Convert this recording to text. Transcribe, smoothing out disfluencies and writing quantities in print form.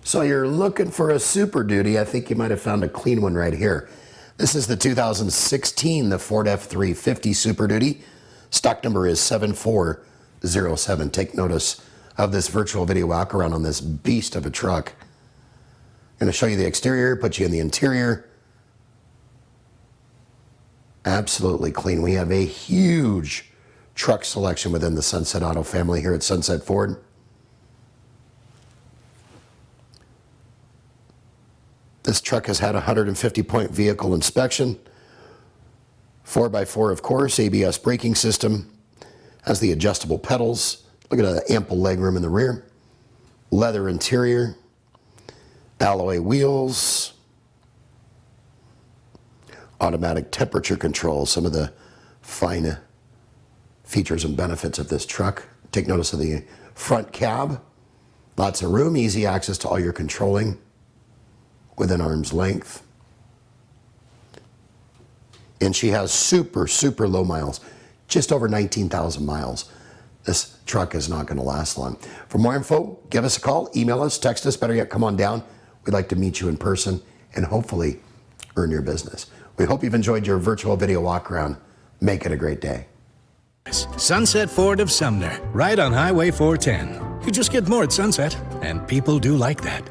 So you're looking for a Super Duty. I think you might have found a clean one right here. This is the 2016, the Ford F350 Super Duty. Stock number is 7407. Take notice of this virtual video walk around on this beast of a truck. I'm going to show you the exterior, put you in the interior. Absolutely clean. We have a huge truck selection within the Sunset Auto family here at Sunset Ford. This truck has had a 150-point vehicle inspection. 4x4, of course, ABS braking system. Has the adjustable pedals. Look at the ample legroom in the rear. Leather interior. Alloy wheels. Automatic temperature control. Some of the fine features and benefits of this truck. Take notice of the front cab. Lots of room, easy access to all your controlling within arm's length. And she has super low miles, just over 19,000 miles. This truck is not going to last long. For more info, give us a call, email us, text us, better yet, come on down. We'd like to meet you in person and hopefully earn your business. We hope you've enjoyed your virtual video walk around. Make it a great day. Sunset Ford of Sumner, right on Highway 410. You just get more at Sunset, and people do like that.